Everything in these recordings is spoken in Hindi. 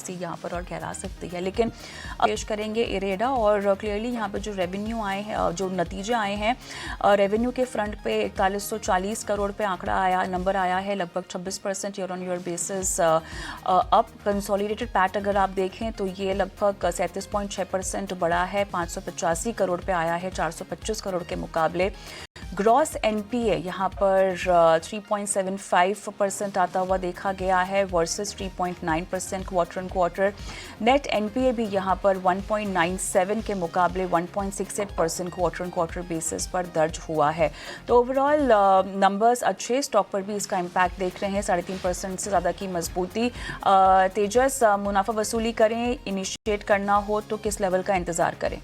सी यहाँ पर और गहरा सकती है। लेकिन पेश करेंगे इरेडा और क्लियरली यहाँ पर जो रेवेन्यू आए हैं, जो नतीजे आए हैं रेवेन्यू के फ्रंट पे 4140 करोड़ पे नंबर आया है, लगभग 26% year on year basis up. Consolidated PAT अगर आप देखें तो ये लगभग 37.6% बढ़ा है, 585 करोड़ पे आया है 425 करोड़ के मुकाबले। ग्रॉस एनपीए यहाँ पर 3.75% आता हुआ देखा गया है versus 3.9% quarter on quarter. Net NPA भी यहाँ पर 1.97 के मुकाबले 1.68% क्वार्टर ऑन क्वार्टर बेसिस पर दर्ज हुआ है। तो ओवरऑल नंबर्स अच्छे, स्टॉक पर भी इसका इम्पैक्ट देख रहे हैं, 3.5% से ज़्यादा की मजबूती। तेजस, मुनाफा वसूली करें, इनिशिएट करना हो तो किस लेवल का इंतज़ार करें?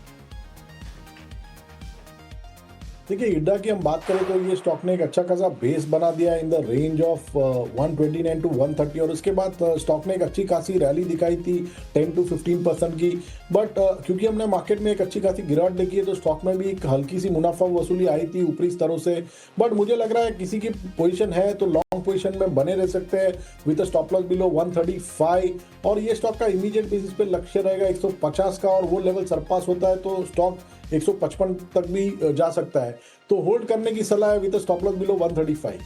देखिए, इड्डा की हम बात करें तो ये स्टॉक ने एक अच्छा खासा बेस बना दिया in the range of 129 to 130 और उसके बाद स्टॉक ने एक अच्छी खासी रैली दिखाई थी 10 टू 15% की। बट क्योंकि हमने मार्केट में एक अच्छी खासी गिरावट देखी है तो स्टॉक में भी एक हल्की सी मुनाफा वसूली आई थी ऊपरी स्तरों से। बट मुझे लग रहा है किसी की पोजीशन है तो लॉन्ग पोजीशन में बने रह सकते हैं विद स्टॉप लॉस बिलो 135 और ये स्टॉक का इमीडिएट बेसिस पे लक्ष्य रहेगा 150 का और वो लेवल सरपास होता है तो स्टॉक 155 तक भी जा सकता है। तो होल्ड करने की सलाह है विद स्टॉप लॉस बिलो 135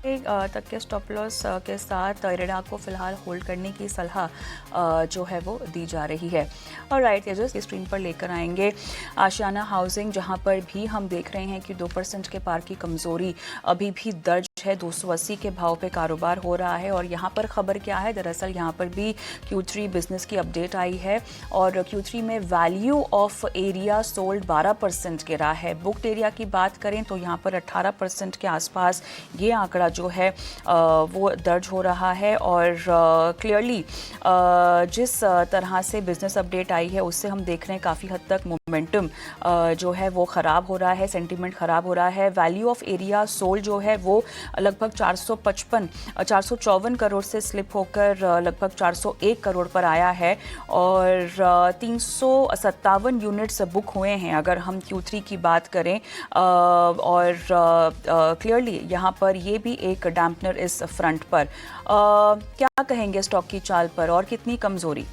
तक के स्टॉप लॉस के साथ इरेडा को फिलहाल होल्ड करने की सलाह जो है वो दी जा रही है। और राइट तेजस स्क्रीन पर लेकर आएंगे आशियाना हाउसिंग, जहां पर भी हम देख रहे हैं कि 2% के पार की कमज़ोरी अभी भी दर्ज है। 280 के भाव पे कारोबार हो रहा है और यहाँ पर खबर क्या है, दरअसल यहाँ पर भी Q3 बिजनेस की अपडेट आई है और Q3 में वैल्यू ऑफ एरिया सोल्ड 12% गिरा है। बुक्ड एरिया की बात करें तो यहाँ पर 18% के आसपास ये आंकड़ा जो है वो दर्ज हो रहा है और क्लियरली जिस तरह से बिजनेस अपडेट आई है उससे हम देख रहे हैं काफ़ी हद तक मोमेंटम जो है वो ख़राब हो रहा है, सेंटीमेंट ख़राब हो रहा है। वैल्यू ऑफ एरिया सोल्ड जो है वो लगभग 454 करोड़ से स्लिप होकर लगभग 401 करोड़ पर आया है और 357 यूनिट्स बुक हुए हैं अगर हम Q3 की बात करें और क्लियरली यहाँ पर ये भी एक डैम्पनर इस फ्रंट पर। क्या कहेंगे स्टॉक की चाल पर और कितनी कमजोरी?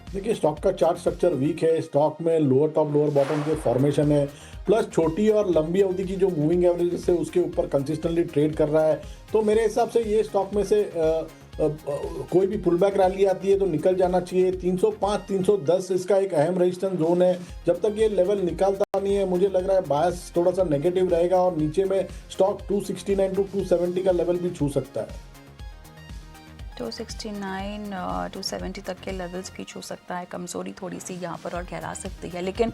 देखिए, स्टॉक का चार्ट स्ट्रक्चर वीक है, स्टॉक में लोअर टॉप लोअर बॉटम के फॉर्मेशन है, प्लस छोटी और लंबी अवधि की जो मूविंग एवरेज है उसके ऊपर कंसिस्टेंटली ट्रेड कर रहा है। तो मेरे हिसाब से ये स्टॉक में से कोई भी पुल बैक रैली आती है तो निकल जाना चाहिए। 305 310 इसका एक अहम रेजिस्टेंस जोन है, जब तक ये लेवल निकालता नहीं है मुझे लग रहा है बायस थोड़ा सा नेगेटिव रहेगा और नीचे में स्टॉक 269 टू 270 का लेवल भी छू सकता है। 269 270 तक के लेवल्स भी छू सकता है, कमजोरी थोड़ी सी यहाँ पर और गहरा सकती है। लेकिन